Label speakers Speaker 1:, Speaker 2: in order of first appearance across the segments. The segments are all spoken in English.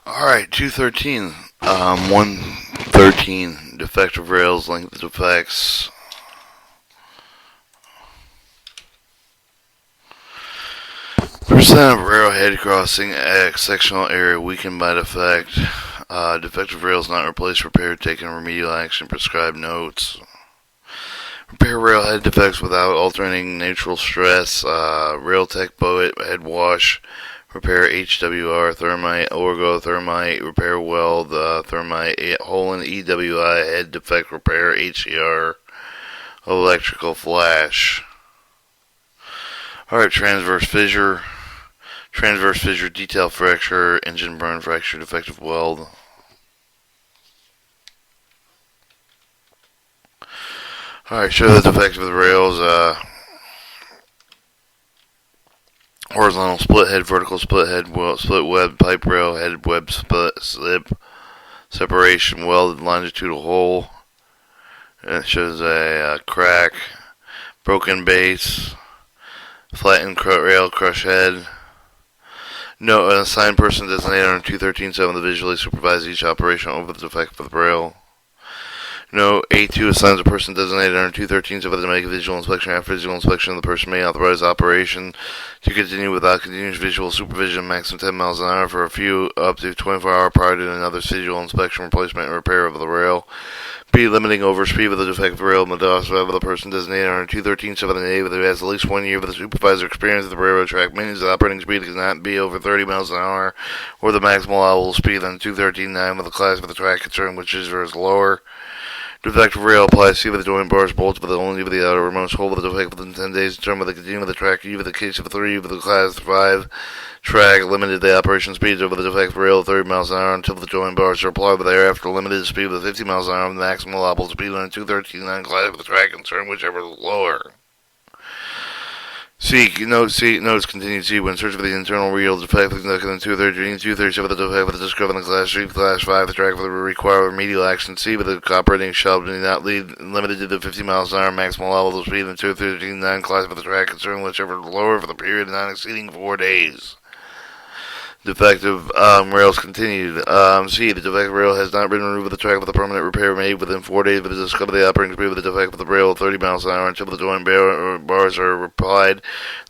Speaker 1: Alright, 213. 113. Defective rails, length defects. Percent of railhead crossing X sectional area weakened by defect. Defective rails not replaced, repaired, taken remedial action, prescribed notes. Repair railhead defects without altering neutral stress. Railtech boat head wash. Repair HWR thermite, orgo thermite, repair weld thermite, hole in EWI head defect, repair HCR, electrical flash. Alright, transverse fissure detail fracture, engine burn fracture, defective weld. Alright, show the defect of the rails, horizontal split head, vertical split head, split web, pipe rail, head web split, slip, separation, welded longitudinal hole. And it shows a crack, broken base, flattened rail, crush head. No, an assigned person designated on 213.7 to visually supervise each operation over the defect of the rail. No, A2 assigns a person designated under 213 to make a visual inspection. After visual inspection, the person may authorize operation to continue without continuous visual supervision, maximum 10 miles an hour for a few up to 24 hours prior to another visual inspection, replacement, and repair of the rail. B, limiting overspeed with the defective rail of the person designated under 213.7A who has at least 1 year of the supervisor experience of the railroad track. Means the operating speed cannot be over 30 miles an hour or the maximal allowable speed on 213.9 with the class of the track concerned, which is lower. Defective rail applies C with the joint bars, bolts with the only with the outermost hole with the defect within 10 days, determined with the continuum of the track, U with the case of 3, with the class 5 track, limited the operation speeds over the defective rail at 30 miles an hour until the joint bars are applied, but thereafter limited speed with 50 miles an hour with the maximum allowable speed on 213.9 class with the track concerned, whichever is lower. C, notes continued C when search for the internal real defect conducted in 237 the defect with the discovered in class 3, class 5, the track for the required remedial action. C, with the operating shall be not lead limited to the 50 miles an hour maximum level of speed in 213.9 class for the track concerned, whichever lower for the period not exceeding 4 days. Defective rails continued. C, the defective rail has not been removed with the track with a permanent repair made within 4 days, but is discovered the operating speed with the defect of the rail at 30 miles an hour until the joint bars are applied.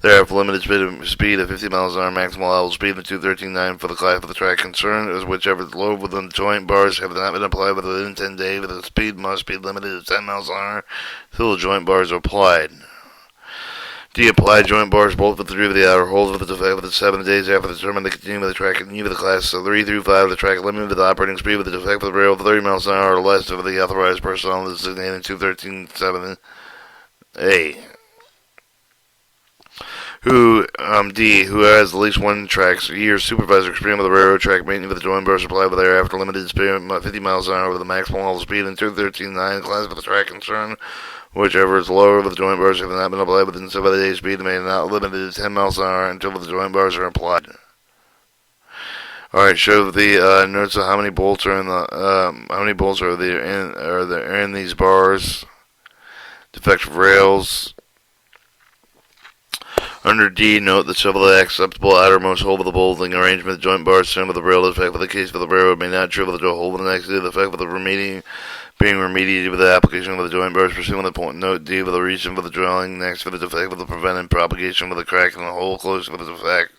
Speaker 1: Thereafter, limited speed of 50 miles an hour, maximum allowable speed of 213.9 for the class of the track concerned, as whichever is lower within the joint bars have not been applied within 10 days, but the speed must be limited to 10 miles an hour until the joint bars are applied. D, apply joint bars both with the 3 of the outer holes with the defect with the 7 days after the determine the continuum of the track and U of the class 3 through 5 of the track limited to the operating speed with the defect of the rail of 30 miles an hour or less of the authorized personnel designated in 213.7A. D, who has at least 1 track year supervisor experience with the railroad track maintenance with the joint bar supply with thereafter limited speed 50 miles an hour with the maximum level speed in 213.9 class for the track concern, whichever is lower with the joint bars have not been applied within 7 days speed may not limited to 10 miles an hour until the joint bars are applied. Alright, show the notes of how many bolts are in in these bars. Defective rails. Under D, note that several the acceptable outermost hole of the bolting arrangement, the joint bars stem with the rail defect with the case for the railroad may not travel the hole with the next D, the effect with the being remediated with the application of the joint bars pursuant to the point note D with the reason for the drawing, next for the defect with the prevented propagation with the crack in the hole close with the defect.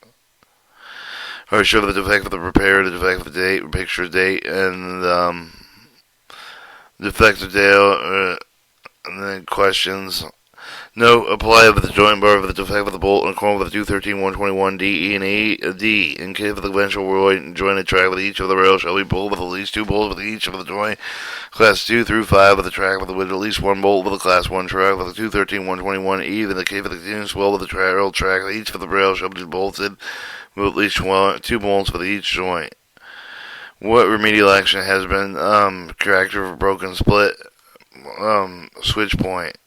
Speaker 1: Alright, show the defect with the repair, the defect with the date, picture date, and defective date, and then questions. No, apply with the joint bar with the defect with the bolt and corn with the 213.121 D, E, and E, D. In case of the eventual jointed track with each of the rails shall be bolted with at least 2 bolts with each of the joint. Class 2 through 5 with the track with at least 1 bolt with the class 1 track with the 213.121 E. In the case of the continuous well with the rail track, each of the rails shall be bolted with at least 2 bolts with each joint. What remedial action has been character of broken split switch point?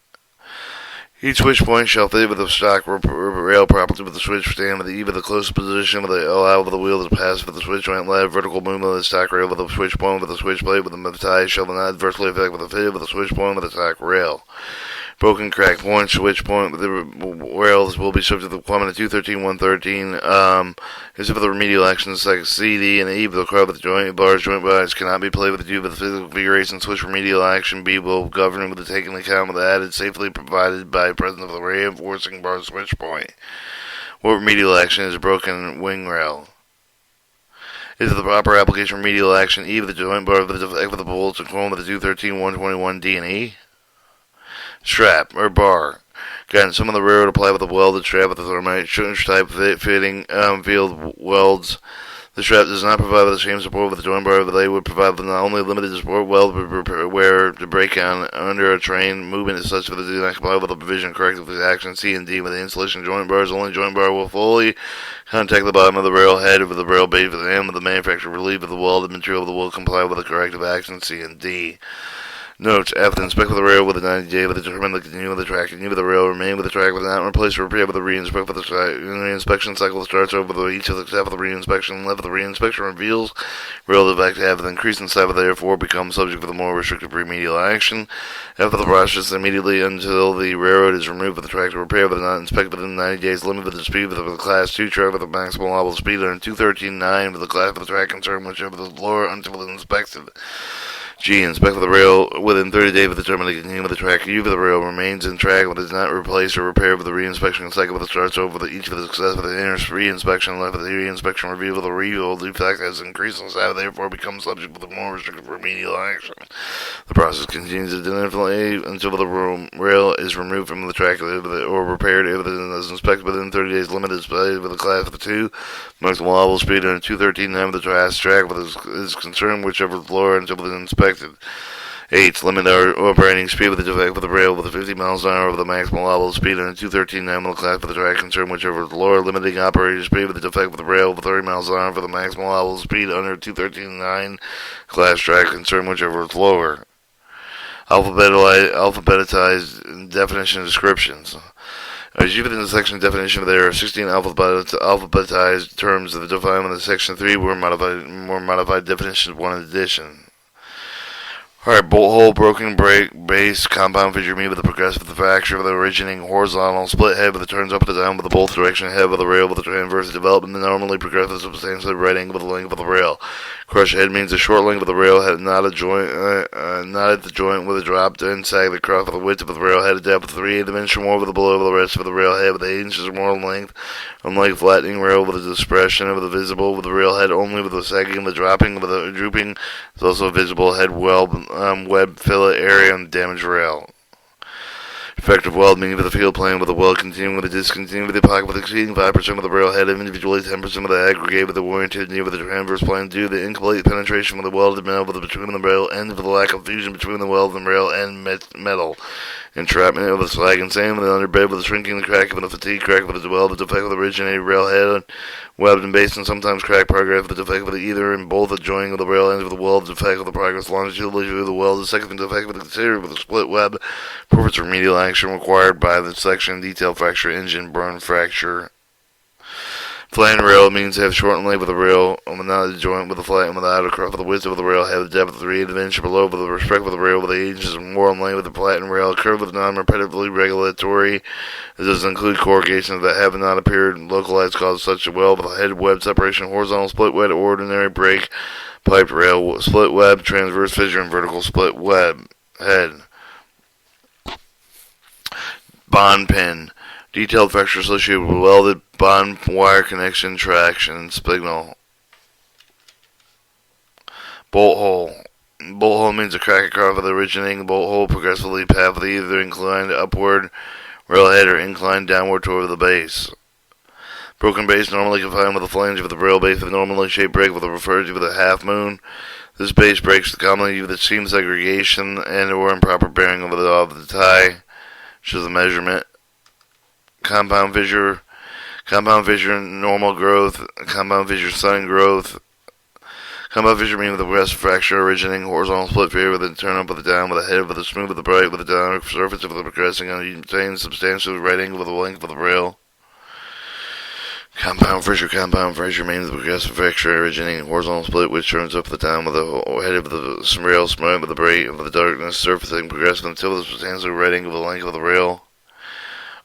Speaker 1: Each switch point shall fit with the stock rail property with the switch stand with either the closest position with the allow with the wheel to pass with the switch joint left vertical movement of the stock rail with the switch point with the switch plate with the tie shall not adversely affect with the fit with the switch point with the stock rail. Broken crack point, switch point with the rails will be subject to the requirement of 213.113. Except for the remedial actions like C, D, and E, will require with the joint bars cannot be played with the due to the physical configuration. Switch remedial action B will govern with the taking account with the added safely provided by presence of the reinforcing bar switch point. What remedial action is a broken wing rail? Is the proper application remedial action E with the joint bar with the defect with the bolts and chrome with the 213.121 D and E? Strap or bar. Guidance. Some of the railroad apply with a welded strap with a thermite type fitting field welds. The strap does not provide with the same support with the joint bar, but they would provide with not only limited support weld, but where the breakdown under a train movement is such that they do not comply with the provision corrective with action C and D with the installation joint bars. Only joint bar will fully contact the bottom of the rail head with the rail base with the end of the manufacturer relief of the welded material that will comply with the corrective action C and D. Notes: after inspect with the rail with a 90-day with determine the continue with the track, continue with the rail, remain with the track with not replace or repair with the re-inspect with the re-inspection cycle starts over the each of the step of the re-inspection. Left of the re-inspection reveals rail defect have the increase in size, therefore become subject to the more restrictive remedial action. After the process, immediately until the railroad is removed with the track to repair with the not inspect within 90 days. Limit with the speed with the class 2 track with the maximum allowable speed under 213.9 with the class of the track concern whichever the lower until it is inspected. G. Inspect for the rail within 30 days with the terminal continue with the track. U. For the rail remains in track but is not replaced or repaired with the re-inspection cycle with the starts over each of the success with the inner re-inspection left with the re-inspection review with the reveal defect has increased in size, therefore becomes subject to the more restrictive remedial action. The process continues indefinitely until the rail is removed from the track or repaired if it is inspected within 30 days. Limited speed with the class of the 2. Maximum allowable speed under 213.9 with the track with is concerned whichever is lower until it is inspected. 8. Limit our operating speed with the defect with the rail with 50 miles an hour over the maximum allowable speed under 213.9 with the class for the track concern whichever is lower. Limiting operating speed with the defect with the rail with 30 miles an hour for the maximum allowable speed under 213.9 class track concern whichever is lower. Alphabetized definition descriptions. As you within the section definition, there are 16 alphabetized terms that define in the section 3 more modified definitions, one in addition. Alright, bolt hole, broken brake, base, compound fissure meet with the progressive with the fracture with the originating horizontal, split head with the turns up and down with the bolt direction, head with the rail with the transverse development, the normally progressive substantially right angle with the length of the rail. Crush head means a short length of the rail head, not at the joint with a drop in sag that cross with the width of the rail head, a depth of 3/8 inch or more with the below of the rest of the rail head with 8 inches or more in length. Unlike flattening rail with a dispersion of the visible with the rail head only with the sagging, the dropping, with the drooping is also visible head web fillet area and damaged rail. Effective weld meaning for the field plane with the weld continuing with the discontinuing with the pocket with exceeding 5% of the rail head, individually 10% of the aggregate with the warranted near with the transverse plane due to the incomplete penetration with the welded metal with the between the rail end with the lack of fusion between the weld and rail end metal. Entrapment of the slag and sand with the underbed with the shrinking the crack with the fatigue crack with the weld, the defect with the originated rail head, webbed and based and sometimes cracked progress with the defect with the either in both the joining of the rail ends with the weld, the defect with the progress longitudinally through the weld, the second defect with the considered with the split web, purpose remedial action required by the section detail fracture engine burn fracture. Flat rail means to have shortened length with the rail, not the joint with the flat and without a cross with the width of the rail, have the depth of 3/8 inch or below with the respect with the rail with 8 inches or more in length with the flattened rail, curve with non-repetitively regulatory. It does include corrugations that have not appeared localized cause such a well with a head web separation, horizontal split web, ordinary break, piped rail, split web, transverse fissure, and vertical split web. Head. Bond pin. Detailed fracture associated with welded bond wire connection, traction, signal. Bolt hole. Bolt hole means a crack across the originating bolt hole progressively pathway either inclined upward railhead or inclined downward toward the base. Broken base normally confined with the flange of the rail base of a normally shaped break with a referred to with a half moon. This base breaks commonly due to the seam segregation and or improper bearing of the tie, which is the measurement. Compound fissure, normal growth, compound fissure, sudden growth. Compound fissure means with the rest fracture originating horizontal split failure with a turn up with the down with the head with the smooth with the bright with the down surface of the progressing and obtains substantially right angle with the length of the rail. Compound fissure means the progressive fracture originating horizontal split which turns up the down with the head of the rail smeared with the braid of the darkness, surfacing progressive until the substantial right angle of the length of the rail.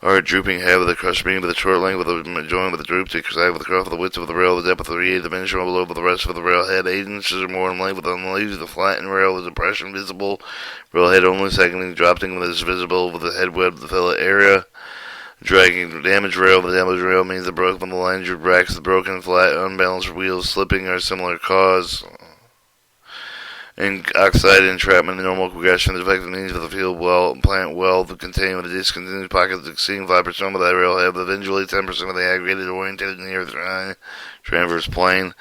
Speaker 1: Or a drooping head with a crushed beam with a short length with a joint with a droop to side with the cross of the width of the rail, the depth of the 3/8 dimension below the rest of the rail head, 8 inches or more in length with on the leaves of the flattened rail with depression visible. Rail head only seconding, dropping with is visible with the head web, the fillet area. Dragging damaged rail. The damaged rail means the broken from the lanyard racks, the broken, flat, unbalanced wheels, slipping or similar cause. And oxide entrapment, the normal progression, the defective means of the field well, plant well, containing with the discontinued pockets exceeding 5% of the rail head, but eventually 10% of the aggregated oriented near the transverse plane.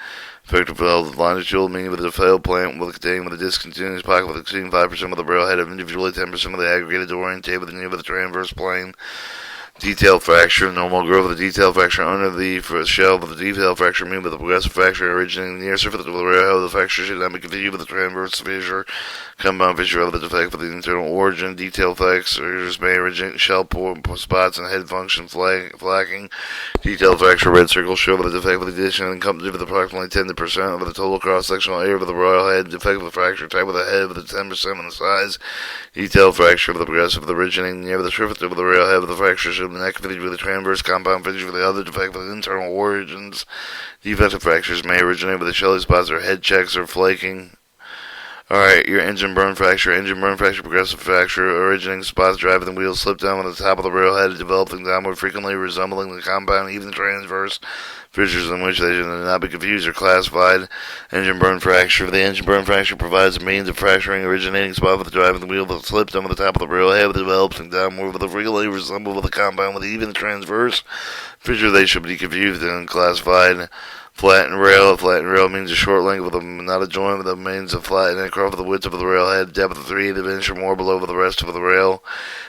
Speaker 1: Effective weld longitudinal meaning with the failed plant will containing with the discontinuous pocket with exceeding 5% of the rail head, individually 10% of the aggregated oriented with the near the transverse plane. Detailed fracture, normal growth of the detailed fracture under the shell of the detailed fracture mean with the progressive fracture originating near surface of the rail. The fracture should not be confused with the transverse fissure, compound fissure of the defect with the internal origin. Detailed fractures may originate shell spots and head function flacking. Detailed fracture red circles show the defect with addition and accompanied with approximately 10% of the total cross-sectional area of the rail head. Defect with the fracture type of the head with the 10% on the size. Detailed fracture of the progressive originating near the surface of the rail head with the fracture should neck fitted with a transverse compound fissure with the other defect with internal origins. Defective fractures may originate with the shelly spots or head checks or flaking. Alright, your engine burn fracture, progressive fracture, originating spots driving the wheels slip down on the top of the railhead, developing downward frequently resembling the compound, even transverse fissures in which they should not be confused or classified. Engine burn fracture. The engine burn fracture provides a means of fracturing originating spot with the driving the wheel that slips down on the top of the railhead, developing downward with a frequently resemble with the compound with even transverse fissure. They should be confused and classified. Flattened rail means a short length with not a joint with a means of flattening across the width of the railhead, depth of 3/8 inch or more below the rest of the rail.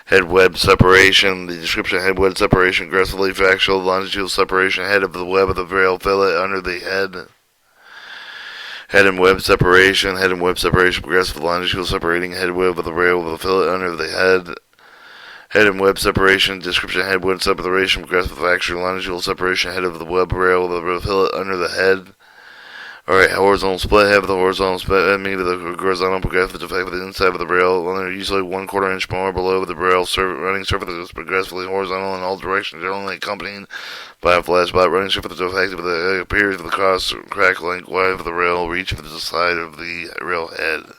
Speaker 1: Head web separation. The description of head web separation, aggressively fractional longitudinal separation head of the web of the rail fillet under the head. Head and web separation, progressive longitudinal separating head web of the rail with the fillet under the head. Head and web separation, description head web separation, progressive fracture, longitudinal separation, head of the web rail with the fillet under the head. Alright, horizontal split head with the horizontal split head, meaning the horizontal progressive defect with the inside of the rail, usually 1/4 inch more below the rail running surface is progressively horizontal in all directions, generally accompanied by a flat spot running surface defect with the periods of the cross crack length wide of the rail reach of the side of the rail head.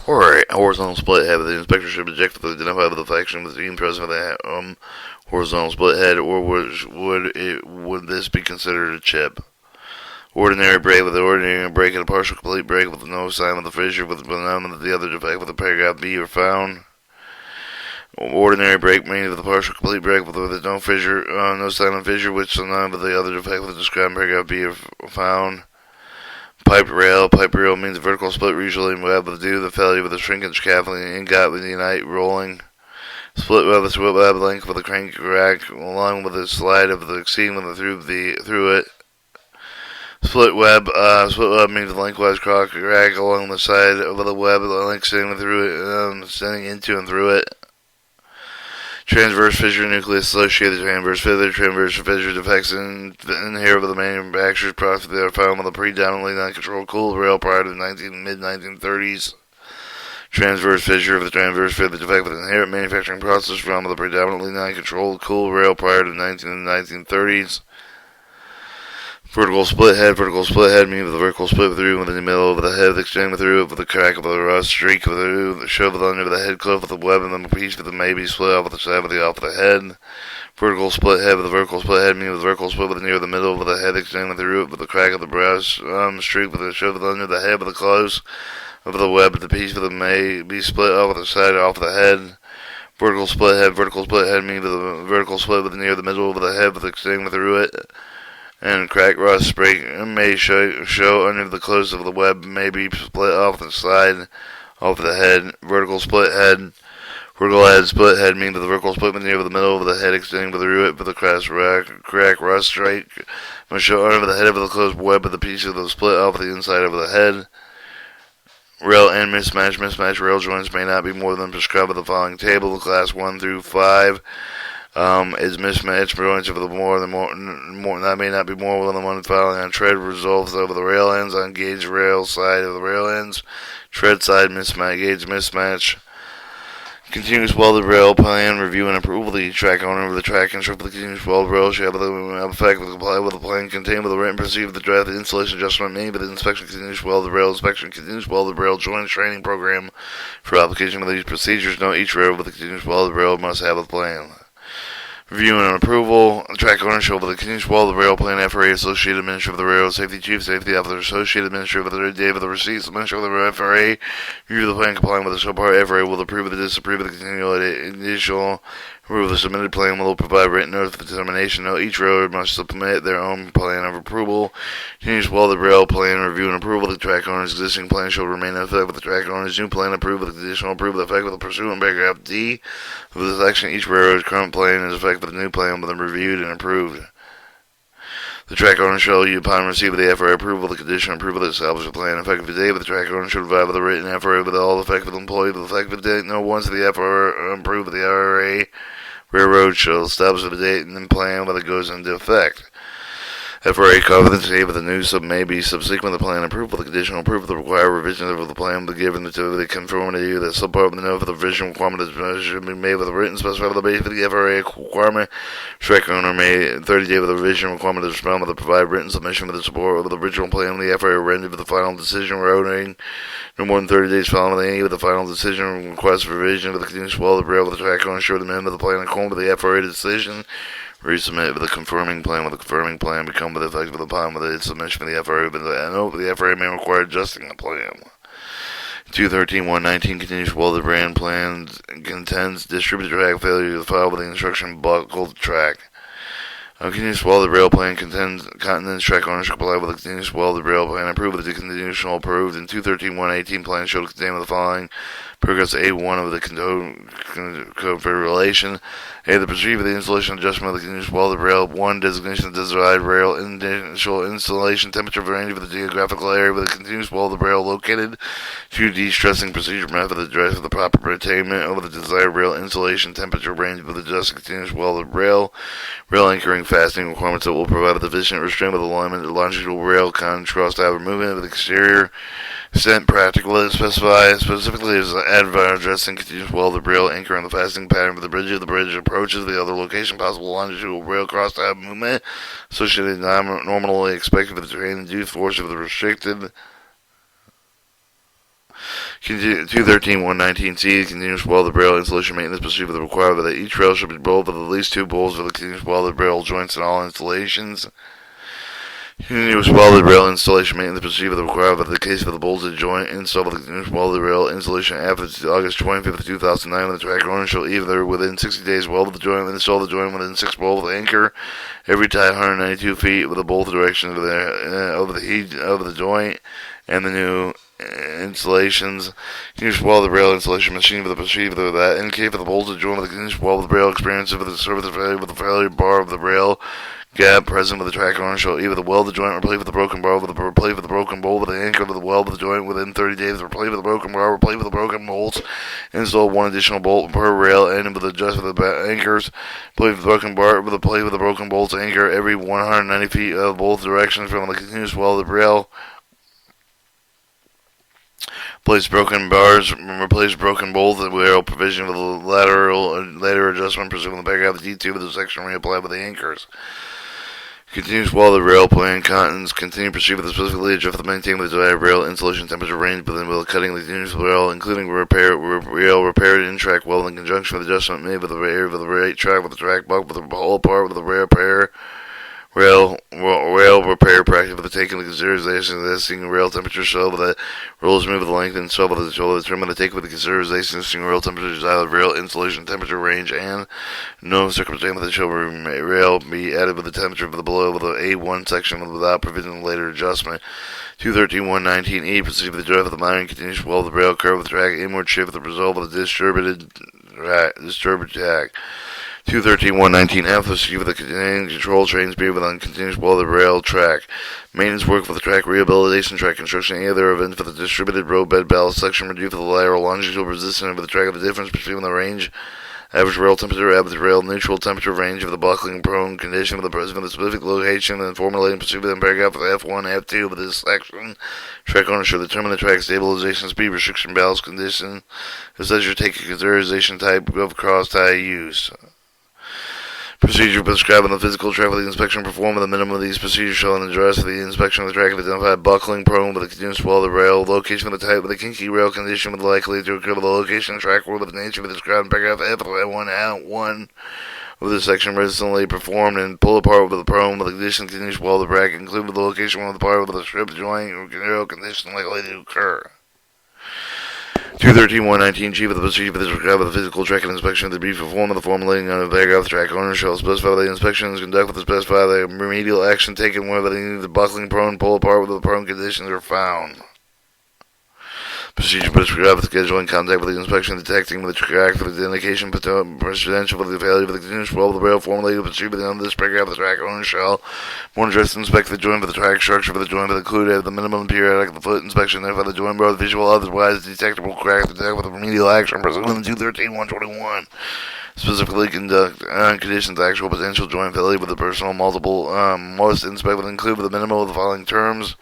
Speaker 1: Or a horizontal split head. The inspector should objectively identify the deflection with the present of the horizontal split head, or would this be considered a chip? Ordinary break with the ordinary break and a partial complete break with no sign of the fissure with none of the other defect with the paragraph B are found. Ordinary break meaning with a partial complete break with no fissure, no sign of fissure, which none of the other defect with the described paragraph B are found. Pipe rail means a vertical split, usually web with due to the failure with the shrinkage scaffolding and ingot with the unite rolling. Split web with split web length with a crank rack along with the slide of the exceeding through it. Split web means a lengthwise cross rack along the side of the web, length extending through it, extending into and through it. Transverse fissure nucleus associated transverse fissure defects in here with the manufacturer's product that are found with a predominantly non-controlled cooled rail prior to the mid-1930s. Transverse fissure of the transverse fissure defect with inherent manufacturing process found with a predominantly non-controlled cooled rail prior to the 1930s. Vertical split head meaning with the vertical split through within the middle of the head, extending through it with the crack of the rust streak through the shove under the head cliff with the web and the piece with the maybe split off with the side of the off the head. Vertical split head with the vertical split head meaning with the vertical split with near the middle of the head, extending through it with the crack of the brass streak with the shove under the head with the close of the web, the piece with the may be split off with the side off the head. Vertical split head meaning with the vertical split with near the middle of the head with extending through it. And crack rust break may show under the close of the web, may be split off the side, off the head. Vertical split head split head means the vertical split near the middle of the head, extending through it with the crack rust strike. Must show under the head of the closed web with the piece of the split off the inside of the head. Rail end mismatch rail joints may not be more than prescribed by the following table, class 1 through 5. Is mismatched joints over the more that may not be more than one filing on tread resolves over the rail ends on gauge rail side of the rail ends. Tread side mismatch, gauge mismatch. Continuous welded rail plan review and approval. The track owner of the track instruct the continuous welded rail shall have the effect of comply with the plan contained with the written procedure of the draft the installation adjustment made by the inspection continuous welded rail inspection continuous welded rail joint training program for application of these procedures. Note each rail with the continuous welded rail must have a plan. Review and approval. Track ownership of the continuous welded rail plan. FRA Associated Administrator of the Railroad Safety Chief, Safety Officer, Associated Administrator of the date of the receipts, Administrator of the FRA. Review the plan complying with the subpart. FRA will approve or disapprove of the continual initial. Approve the submitted plan will provide written notice of determination. Note each railroad must submit their own plan of approval. Continuous welded rail plan review and approval. The track owner's existing plan shall remain in effect with the track owner's new plan approved with the conditional approval of the effect with the pursuant paragraph D of this section. Each railroad's current plan is effective with the new plan with reviewed and approved. The track owner shall, upon receipt of the FRA approval, the conditional approval that establishes a plan effective date, but the track owner should provide with a written FRA with all effective employee with effective date. No once the FRA approved of the RRA railroad shall establish the date and then plan when it goes into effect. FRA confidence date with the new sub may be subsequent to the plan approval. The conditional approval the required revisions of the plan will be given to the conformity that subpart of the note of the revision requirement should be made with a written specified on the basis of the FRA requirement. Track owner may 30 days with the revision requirement to respond with a provided written submission with the support of the original plan. The FRA rendered with the final decision routing no more than 30 days following the with the final decision request for revision of the continuous welded rail with the track owner sure the amendment of the plan in accordance with the FRA decision. Resubmit with a confirming plan. With the confirming plan become with effective with the plan with its submission of the FRA. But the FRA may require adjusting the plan. 213.119 continuous welded brand plans contends distributed track failure to file with the instruction buckled track. Continuous welded rail plan contends continents track ownership comply with the continuous welded rail plan approved with the conditional approved in 213.118 plan shall contain with the following paragraphs A1 of the configuration. A. The procedure for the installation adjustment of the continuous welded rail. 1. Designation of desired rail. Initial installation temperature range for the geographical area where the continuous welded rail located. 2. De-stressing procedure method to address the proper attainment of the desired rail installation temperature range with adjusted continuous welded rail. Rail anchoring fastening requirements that will provide a sufficient restraint with alignment of longitudinal rail cross tab movement of the exterior. Extent practical specifically as addressing continuous welded rail anchor on the fastening pattern for the bridge. If the bridge approaches the other location, possible longitudinal rail cross tab movement associated normally expected with the terrain induced force of the restricted. 213.119C continuous welded rail installation maintenance procedure the requirement that each rail should be bolted with at least 2 bolts for the continuous welded rail joints in all installations. Continuous welded rail installation maintenance procedure the requirement in the case of the bolted joint installed with the continuous welded rail installation after August 25th, 2009 when the track owner shall either within 60 days weld the joint and install the joint within 6 bolts with anchor every tie 192 feet with a bolt direction of the heat of the joint and the new installations. Continuous welded rail installation machine with the procedure that indicate for the bolted joint with the continuous welded rail experience with the service failure with the failure bar of the rail gap present with the track owner shall either the weld the joint replace with the broken bar with the replace with the broken bolt with the anchor with the weld of the joint within 30 days replace with the broken bar replace with the broken bolts install 1 additional bolt per rail and with adjust with the anchors replace with the broken bar with the plate with the broken bolts anchor every 190 feet of both directions from the continuous welded rail. Replace broken bars, replace broken bolts with rail provision with a lateral adjustment pursuant the paragraph D2 with the section reapplied with the anchors. Continuous welded rail plan contents continue proceed with the specifically adjust the maintain with the desired rail installation temperature range within the cutting the continuous rail, including rail repaired in track weld in conjunction with adjustment made with the right track with the track buck with the whole part with the rail repair practice with the taking into consideration the existing rail temperature so that rolls move with the length and so with the shoulder determine to take with the consideration existing rail temperature desired rail installation temperature range and no circumstance that shall rail be added with the temperature of the below with the A1 section without provision later adjustment. 213.119E proceed with the drive of the mounting continuous welded rail curve with the track inward shift with the result of the disturbed track. 213.119F proceed with the continuing control train speed with on continuous welded rail track. Maintenance work for the track rehabilitation track construction any other event for the distributed road bed ballast section reduce for the lateral longitudinal resistance of the track of the difference between the range Average rail temperature, average rail neutral temperature range of the buckling prone condition of the present of the specific location, and formulating procedure within paragraph of F1, F2 of this section. Track owner should determine the track stabilization, speed restriction, ballast condition. It says you take a consideration type of cross tie used. Procedure prescribed in the physical track with the inspection performed with a minimum of these procedures shall address the inspection of the track of identified buckling prone with a continuous swell of the rail, location of the type with a kinky rail condition with likely to occur with the location of the track or with the nature of the described in paragraph F1 of this section recently performed and pull apart with the prone with a condition continuous swell of the bracket, including with the location of the part with the strip joint or rail condition likely to occur. 213.119G for the procedure for this described with the physical track and inspection to be performed with the formulating on the paragraph. The track owner shall specify the inspection is conducted with the specify the remedial action taken where the buckling prone pull apart with the prone conditions are found. Procedure prescribed with scheduling contact with the inspection, detecting with the track for the indication potential for the failure of the continuous swell of the rail formulated the procedure within this paragraph. The track owner shall more address inspect the joint for the track structure for the joint for the included at the minimum periodic of the foot inspection, identify the joint bar, the visual otherwise detectable crack to detect with the remedial action pursuant to 213.121. Specifically conduct conditions actual potential joint failure with the personal multiple most inspect with include with the minimum of the following terms: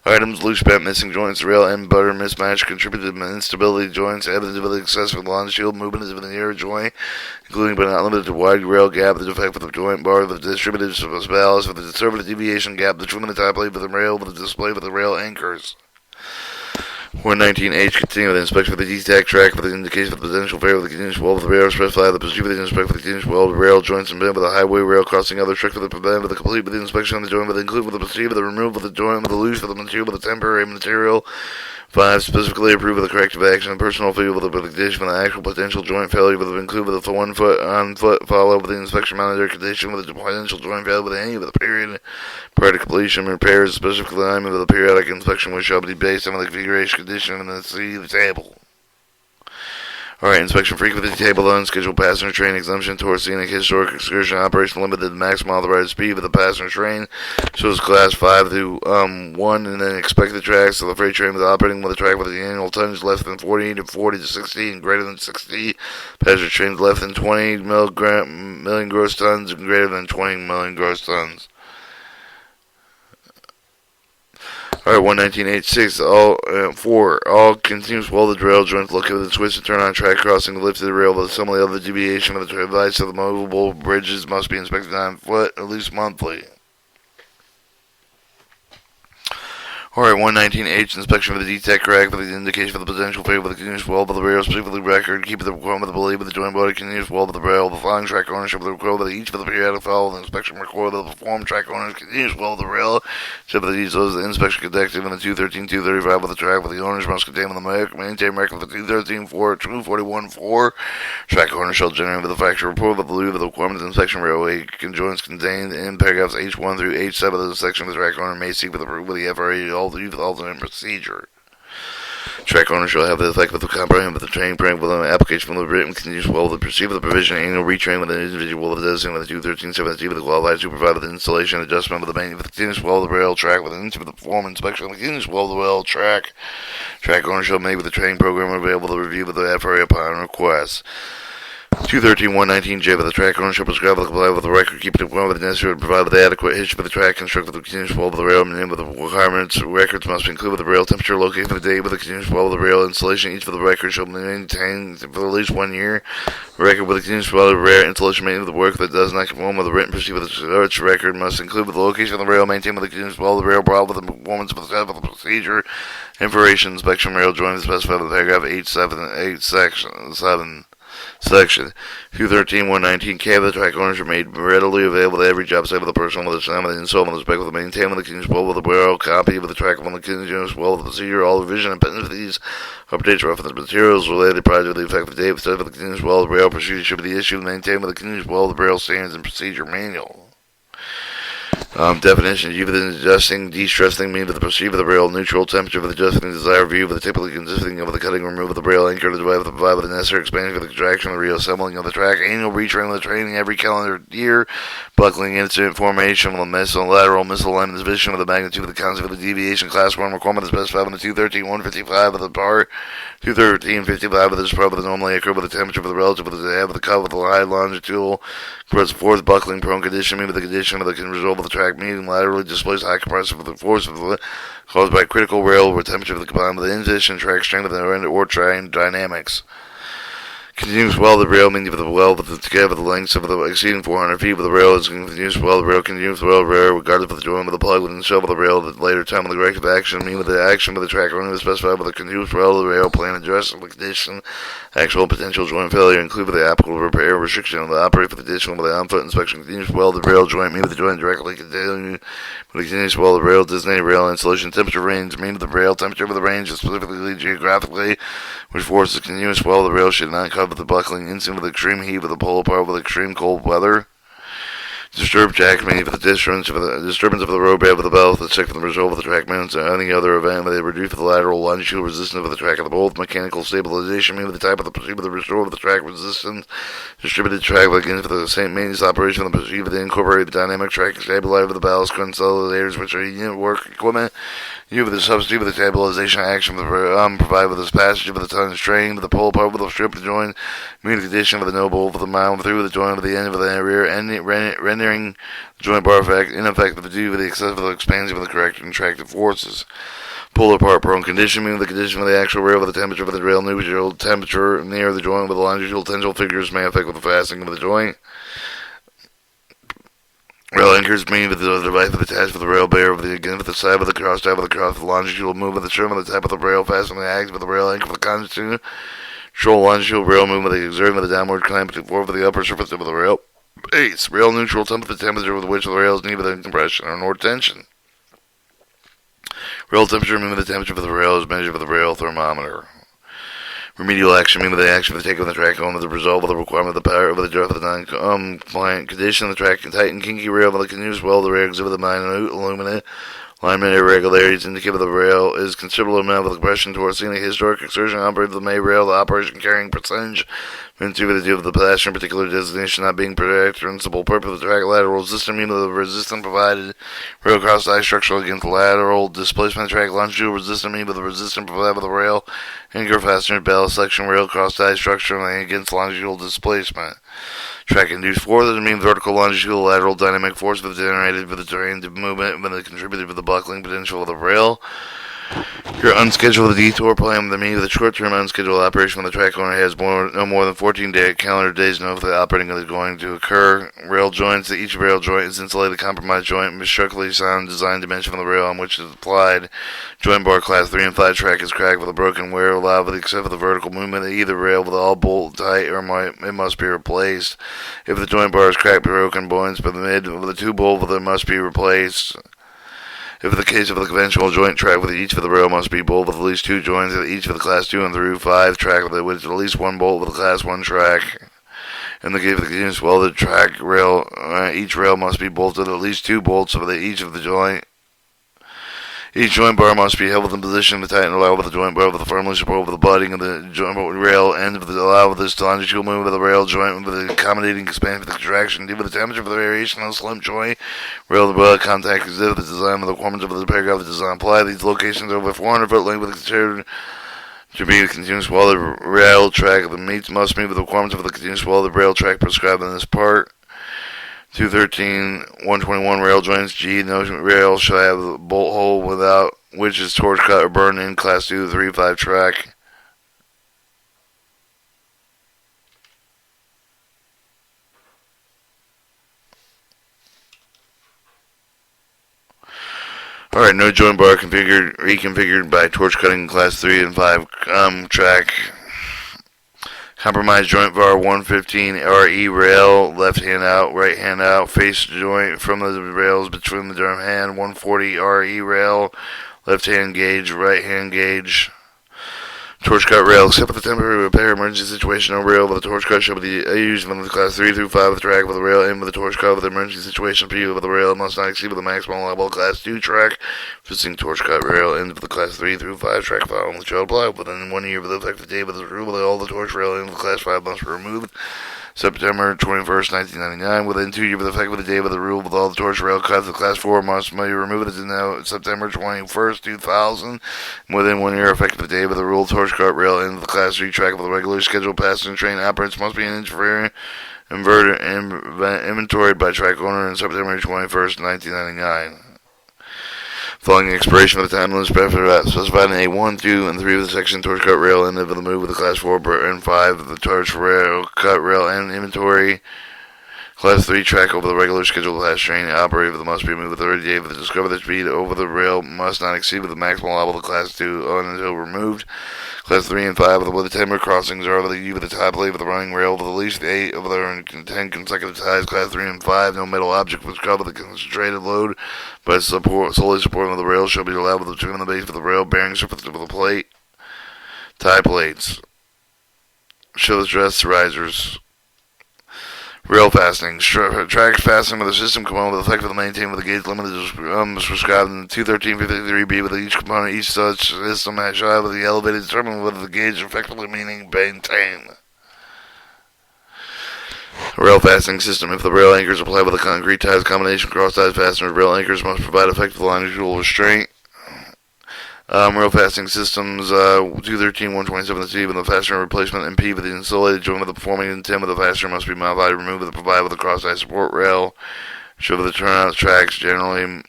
Speaker 1: items loose bent missing joints, rail and butter mismatch contributed to instability joints, evidence of the excessive longitudinal movement of the near joint, including but not limited to wide rail gap, the defect with the joint bar, the distributed ballast, with the conservative deviation gap, the trim of the top plate with the rail, with the display with the rail anchors. 119H, continue with the inspection for the D-stack track for the indication of the potential failure with the continuous wall of the rail, specify the procedure for the inspection for the continuous wall of the rail joints and bend with the highway rail crossing other trick for the prevent with the complete with the inspection of the joint with the include with the procedure for the removal of the joint with the loose for the material with the temporary material. 5. Specifically approve of the corrective action and personal failure with the condition for the actual potential joint failure with the include with the 1 foot on foot follow with the inspection monitor condition with the potential joint failure with any of the period prior to completion repairs, specifically alignment with the periodic inspection which shall be based on the configuration condition and the C of the table. Alright, inspection frequency table on scheduled passenger train exemption towards scenic historic excursion operation limited to maximum authorized speed of the passenger train. Shows class 5 through 1 and then expected tracks of the freight train with operating with a track with the annual tonnage less than 40 to 60 and greater than 60. Passenger trains less than 20 million gross tons and greater than 20 million gross tons. Alright, 119.86, 4. All continuous welded rail joints located with the switch to turn on track crossing lifted rail with assembly of the deviation of the device of the movable bridges must be inspected on foot at least monthly. Alright, 119H, inspection for the D-Tech rack for the indication for the potential failure with the continuous weld of the rail, specifically record, keep the requirement of the belief of the joint body, continuous weld of the rail, the following track ownership of the record each for the periodic follow the inspection record of the performed track owners, continuous weld of the rail, except for the details of the inspection conducted in the 213-235 of the track, with the owners must contain the maintain record of the 213-4, track owner shall generate with the factory report of the belief of the requirement of the inspection railway conjoints contained in paragraphs H1 through H7 of the section of the track owner may seek with approval of the FRA the use of the alternate procedure. Track owner shall have the effect with the comprehensive with the training program with an application from the written continuous well with the procedure of the provision annual retraining with an individual with the designated with the 213-17 with the qualified supervisor with the installation adjustment with the main with the continuous well of the rail track with an the perform inspection of the continuous well of the rail track. Track owner shall make with the training program available to review with the FRA upon request. 213.119J, with the track ownership prescribed with comply with the record keeping equipment with the necessary to provide with the adequate history for the track, construct with the continuous flow of the rail, and with the requirements records must be included with the rail temperature, location of the date with the continuous flow of the rail installation. Each of the records shall be maintained for at least 1 year. Record with the continuous flow of the rail installation maintenance of the work that does not conform with the written procedure with the search record must include with the location of the rail, maintained with the continuous flow of the rail, brought with the performance of the procedure, information, inspection, rail joint specified in the paragraph 878 section 213.119K of the track owners are made readily available to every job site with the person with the time of the install with respect with the maintain with the continuous well with the rail copy of the track on the continuous well with the procedure, all revision and penalties for these updates reference materials related project with the effective date with the continuous well of the rail procedure should be the issue maintained with the continuous well of the rail standards and procedure manual. Definition: U of the adjusting, de-stressing mean of the perceive of the rail, neutral temperature of the adjusting, desired view of the typically consisting of the cutting, remove of the rail, anchor to the web, provide with the necessary expansion for the contraction of the reassembling of the track, annual retraining of the training every calendar year, buckling incident formation of the missile, lateral misalignment, division of the magnitude of the concept of the deviation, class 1 requirement is specified in the 213.155 of the part, 213.55 of this part of the normally occur with the temperature of the relative of the ebb of the cup with the high longitudinal, towards the fourth buckling prone condition, meaning the condition of the result of the track meeting laterally displays high compressive of the force of the caused by critical rail or temperature of the combined with the in-position track strength of the end or train dynamics. Continuous weld the rail meaning of the weld with the together the lengths of the exceeding 400 feet with the rail is continuous weld the rail continuous weld rail regardless of the joint of the plug within the shell of the rail at the later time of the corrective action meaning with the action of the track only specified with the continuous weld of the rail plan address of the condition actual potential joint failure include with the applicable repair restriction of the operate for the additional with the on-foot inspection continuous weld the rail joint meaning with the joint directly continue with the continuous weld the rail designated rail installation temperature range meaning the rail temperature of the range is specifically geographically which forces continuous weld the rail should not cover the buckling instant with extreme heat with the pole apart with extreme cold weather. Disturbed jack meaning for the disturbance of the road bed with the belt, the check for the result of the track mounts, or any other event where they reduce the lateral longitudinal resistance of the track of the bolt. Mechanical stabilization meaning the type of the perceive of the restore of the track resistance. Distributed track again for the same maintenance operation of the perceive of the incorporated dynamic track stabilizer of the ballast consolidators, which are unit work equipment. You with the substitute with the stabilization action provide with this passage of the tonnage train with the pole part with the strip joint, meaning the condition of the no bolt for the mount through the joint of the end of the rear end, rendering the joint bar effect ineffective due to the excessive expansion of the correct contractive forces. Pull apart prone condition, meaning the condition of the actual rail with the temperature of the rail neutral temperature near the joint with the longitudinal tensile figures may affect with the fastening of the joint. Rail anchors mean with the device with attached with the rail bear with the side of the cross tab of the cross with the longitudinal movement of the trim of the type of the rail fastening the axe with the rail anchor with the constant control longitudinal rail movement with the exerting of the downward clamp to forward with the upper surface of the rail base. Rail neutral temperature with which the rail is neither the compression nor tension. Rail temperature meaning the temperature of the rail is measured with the rail thermometer. Remedial action meaning the action of the take of the track on with the result of the requirement of the power of the draft of the non-compliant condition of the track can tighten kinky rail with the continuous weld the rail exhibit the minute illuminate alignment irregularities indicate that the rail is considerable amount of the compression towards seeing the historic exertion operated the May rail the operation carrying percentage into the deal of the passenger particular designation not being principal purpose of the track lateral resistance meaning the resistance provided rail cross tie structural against the lateral displacement track longitudinal resistance meaning the resistance provided by the rail anchor fastener ballast section rail cross tie structure and against longitudinal displacement. Track induced force means vertical longitudinal lateral dynamic force with generated with the terrain movement when it contributed with the buckling potential of the rail. Your unscheduled detour plan the meaning of the short-term unscheduled operation when the track owner has no more than 14 calendar days to know if the operating is going to occur. Rail joints. Each rail joint is insulated compromised joint with structurally sound design dimension from the rail on which it is applied. Joint bar class 3 and 5 track is cracked with a broken wear allowed with except for the vertical movement of either rail with all bolt tight or it must be replaced. If the joint bar is cracked broken points but the mid of the two bolt it must be replaced. If in the case of the conventional joint track with each of the rail must be bolt with at least two joints at each of the class 2 and through 5 track with at least one bolt with the class 1 track. In the case of the continuous welded track rail, each rail must be bolted at least 2 bolts with each of the joint. Each joint bar must be held in position to tighten or allow with the joint bar with the firmly support with the butting of the joint rail end of the allow with this longitudinal movement of the rail joint with the accommodating expansion of the contraction due to the temperature of the variation of the slim joint rail the contact is the design of the requirements of the paragraph of the design apply these locations over 400 foot length with considered to be a continuous welded rail track the meets must meet with the requirements of the continuous welded rail track prescribed in this part. 213.121 rail joints G. No rail shall have a bolt hole without which is torch cut or burned in class 2 to 3 5 track. Alright, no joint bar reconfigured by torch cutting in class 3 and 5 track. Compromise joint bar 115 RE rail, left hand out, right hand out, face joint from the rails between the drum hand, 140 RE rail, left hand gauge, right hand gauge. Torch cut rail, except for the temporary repair emergency situation on rail with the torch cut shall be used with the class 3 through 5 of the track with the rail in with the torch cut with the emergency situation P with the rail must not exceed with the maximum level class 2 track. Fixing torch cut rail ends with the class 3 through 5 track following the shall apply within 1 year of the effective date of the rule. All the torch rail ends with class 5 must be removed. September 21st, 1999. Within 2 years of the effect of the day of the rule, with all the torch rail cuts, the class 4 must be removed. It is now September 21st, 2000. Within 1 year effective the day of the rule, torch cut rail into the class 3 track of the regular scheduled passenger train operators must be inventoried by track owner on September 21st, 1999. Following the expiration of the time limit specified in A1, 2, and 3 of the section, torch cut rail end of the move with the class 4 and 5 of the torch rail cut rail end inventory. Class 3 track over the regular scheduled class train operator must be moved with 30 days. The discover the speed over the rail must not exceed with the maximum level of class 2 until removed. Class 3 and 5 with the timber crossings are over the top leaf of the running rail with at least 8 of the 10 consecutive ties. Class 3 and 5, no metal object which cover the concentrated load, but solely supporting the rail shall be allowed between the base of the rail bearing surface of the plate. Tie plates. Show the dress risers. Rail fastening. Track fastening with a system component with effect of the maintain with the gauge limit is prescribed in 213.53b with each component. Each such system shall have the elevated determined whether the gauge effectively meaning maintain. Rail fastening system. If the rail anchors apply with a concrete ties combination cross ties fasteners, rail anchors must provide effective longitudinal restraint. Rail fastening systems 213.127c with the fastener replacement and P with the insulated joint with the performing intent with the fastener must be modified to remove with the provide with the cross tie support rail. Show the turnout tracks generally.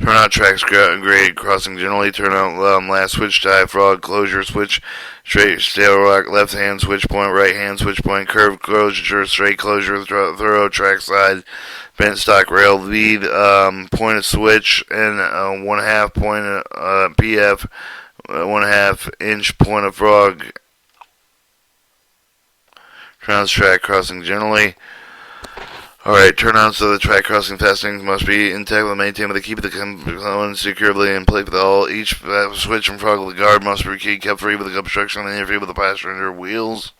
Speaker 1: Turnout tracks grade crossing generally. Turnout last switch tie frog closure switch straight stale rock left hand switch point right hand switch point curved closure straight closure thorough track side bent stock rail lead pointed switch and 1/2 point PF 1/2 inch point of frog. Turnout track crossing generally. Alright, turnouts of the track crossing fastenings must be intact with maintained with the keep of the components securely in place with all. Each switch and frog of the guard must be kept free with the obstruction and interfere with the passenger wheels.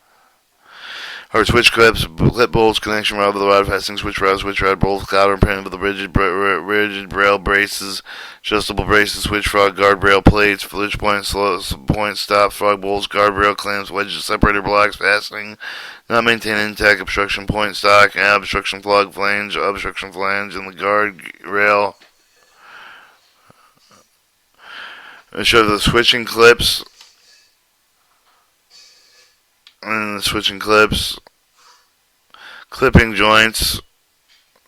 Speaker 1: Alright, switch clips, clip bolts, connection rod with the rod fastening, switch rod bolts, cotter printed with the rigid rail braces, adjustable braces, switch frog, guardrail plates, switch point stop, frog bolts, guardrail clamps, wedges, separator blocks, fastening, not maintain intact, obstruction point stock, obstruction plug, flange, and the guard rail. Show the switching clips and the switching clips, clipping joints,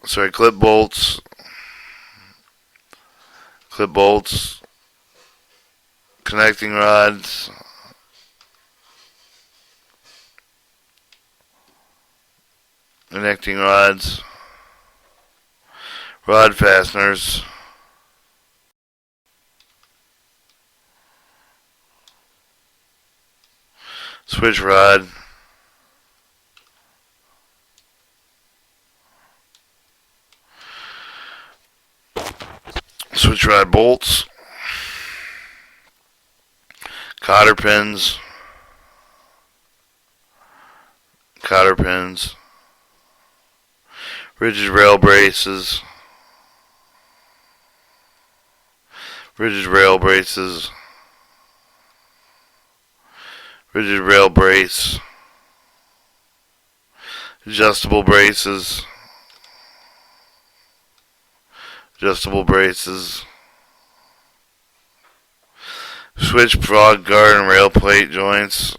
Speaker 1: clip bolts, connecting rods, rod fasteners, switch rod, switch rod bolts, cotter pins, rigid rail braces, rigid rail brace, adjustable braces, switch frog guard and rail plate joints,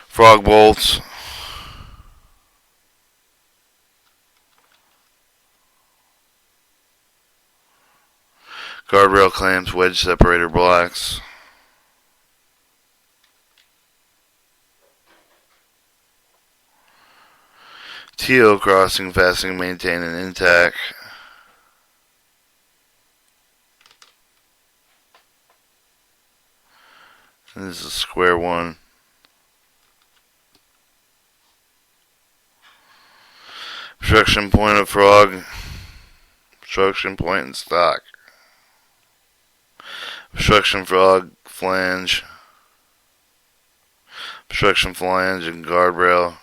Speaker 1: frog bolts, guardrail clamps, wedge separator blocks, TO crossing fastening maintained and intact, And this is a square one. Obstruction point of frog. Obstruction point and stock. Obstruction frog flange. Obstruction flange and guardrail.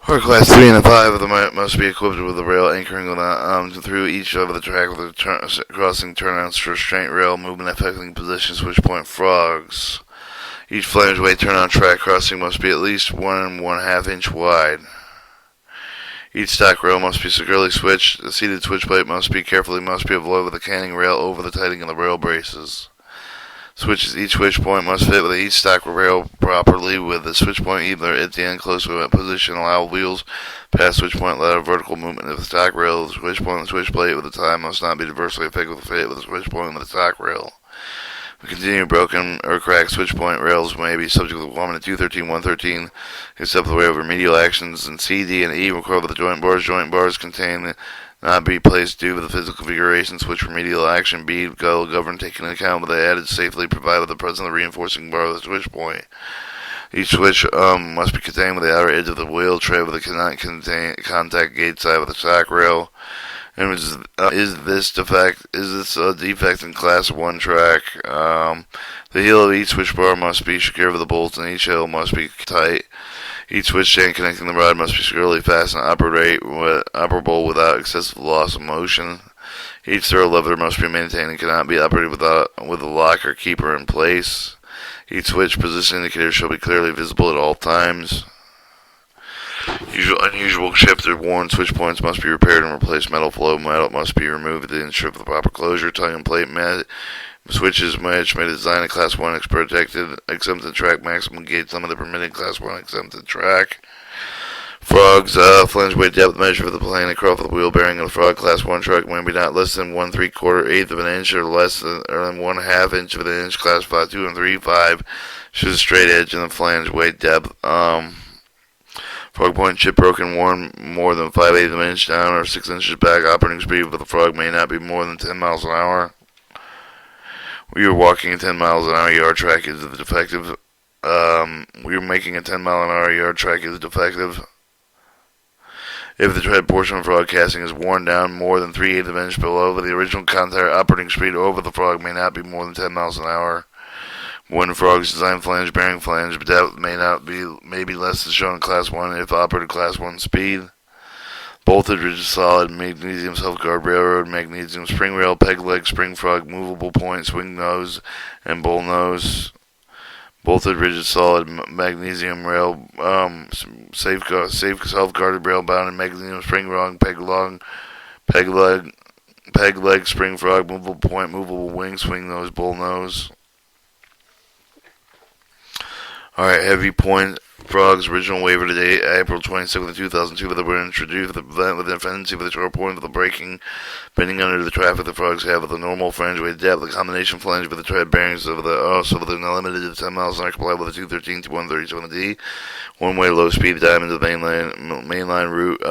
Speaker 1: Or class 3 and 5 of the must be equipped with a rail anchoring through each of the track with a crossing turnouts for restraint rail movement affecting position switch point frogs. Each flange way turnout track crossing must be at least 1.5 inch wide. Each stock rail must be securely switched. The seated switch plate must be avoided with a canning rail over the tightening of the rail braces. Each switch point must fit with each stock rail properly, with the switch point either at the end close to a position. Allow wheels past switch point, allow vertical movement of the stock rail. The switch point and the switch plate with the time must not be diversely affected with the fit with the switch point and the stock rail. The continued broken or cracked switch point rails may be subject to the requirement of 213.113, except for the way of remedial actions in C, D, and E required with the joint bars. Joint bars contain not be placed due to the physical configuration. Switch remedial action B govern taking into account with the added safely provided with the presence of the reinforcing bar of the switch point. Each switch must be contained with the outer edge of the wheel tray with the contact gate side of the stock rail. And is this a defect in class 1 track? The heel of each switch bar must be secure with the bolts, and each heel must be tight. Each switch chain connecting the rod must be securely fastened and operable without excessive loss of motion. Each throw lever must be maintained and cannot be operated with a lock or keeper in place. Each switch position indicator shall be clearly visible at all times. Unusual chipped or worn switch points must be repaired and replaced. Metal must be removed to ensure the proper closure. Tongue and plate switches which may design a Class 1 exempted track maximum gauge limit of permitted Class 1 exempted track. Frogs, flange weight depth measure for the plane across the wheel bearing of the frog Class 1 truck may be not less than 1/3/8 of an inch or less than 1/2 inch of an inch. Class 5, 2 and 3, 5 should a straight edge in the flange weight depth. Frog point chip broken worn more than 5/8 of an inch down or 6 inches back. Operating speed for the frog may not be more than 10 miles an hour. We are walking a 10 miles an hour yard track is defective. We are making a 10 mile an hour yard track is defective. If the tread portion of the frog casting is worn down more than 3/8 of an inch below the original contact, operating speed over the frog may not be more than 10 miles an hour. When frog's design flange bearing flange depth may be less than shown in Class 1 if operated Class 1 speed. Bolted rigid solid magnesium self-guard railroad magnesium spring rail peg leg spring frog movable point swing nose and bull nose. Bolted rigid solid magnesium rail safe self-guarded rail bound in magnesium spring rod peg leg spring frog movable point movable wing swing nose bull nose. Alright, heavy point frogs, original waiver today, April 27, 2002, that were introduced with the dependency of the short point of the braking, bending under the traffic the frogs have with the normal flange weight depth, the combination flange with the tread bearings of the also with the limited to 10 miles an hour complied with the 213 to 137D, one-way low-speed diamond to the mainline route,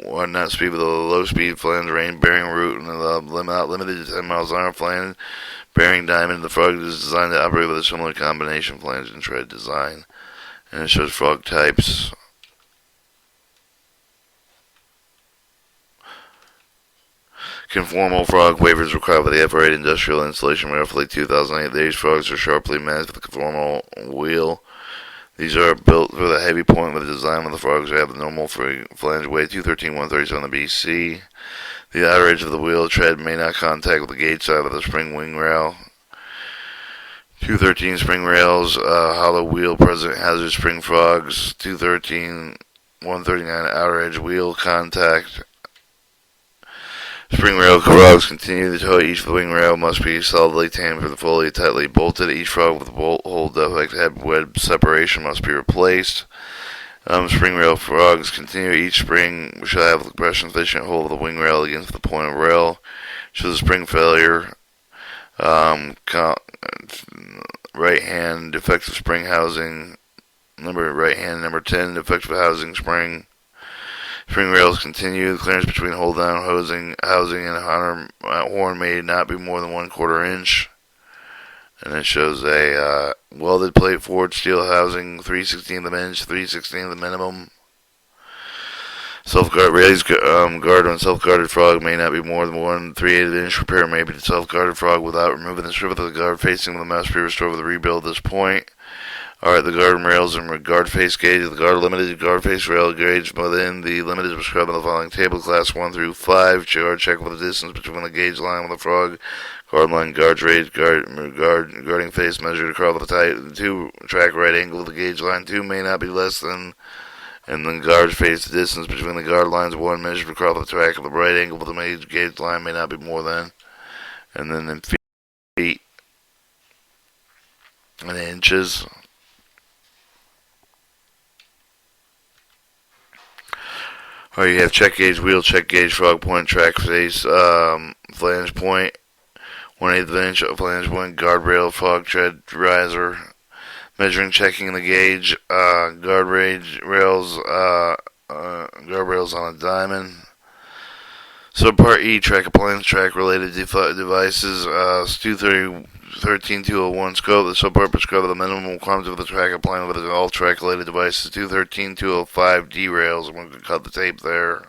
Speaker 1: or not speed with a low-speed flange range bearing route, and not limited to 10 miles an hour flange bearing diamond. The frog is designed to operate with a similar combination flange and tread design. And it shows frog types. Conformal frog waivers required by the FR8 Industrial Installation Railfleet 2008. These frogs are sharply matched with a conformal wheel. These are built for the heavy point with the design of the frogs have the normal flange weight 213/137 BC. The outer edge of the wheel tread may not contact with the gauge side of the spring wing rail. 213 spring rails, hollow wheel present hazard spring frogs. 213/139 outer edge wheel contact. Spring rail frogs continue to tow. Each wing rail must be solidly tamed for the fully tightly bolted. Each frog with bolt hole defect head web separation must be replaced. Spring rail frogs continue. Each spring shall have the compression sufficient hold of the wing rail against the point of rail. Should the spring failure, right hand defective spring housing, right hand number 10 defective housing spring. Spring rails continue. The clearance between hold down housing and horn may not be more than 1/4 inch. And it shows a welded plate forged steel housing, 3/16 inch, 3/16 the minimum. Self-guard raised guard on self-guarded frog may not be more than 1/3/8 inch. Repair may be the self-guarded frog without removing the strip of the guard facing. The must be restored with a rebuild at this point. Alright, the guard rails and guard face gauge. The guard limited guard face rail gauge within the limit is prescribed in the following table: class 1 through 5. Guard check with the distance between the gauge line with the frog. Guard line, guard rate, guarding face measured across the tight 2 track right angle of the gauge line. 2 may not be less than. And then guard face, the distance between the guard lines 1 measured across the track of the right angle of the gauge line may not be more than. And then in feet and inches. Or you have check gauge wheel, check gauge frog point, track face, flange point, 1/8 inch flange point, guardrail, frog tread, riser, measuring, checking the gauge, guard rails, guardrails on a diamond. Subpart E, track appliance, track related devices, 213.201 scope. The subpart prescribes the minimum requirements of the track appliance with all track related devices. 213.205 derails. I'm going to cut the tape there.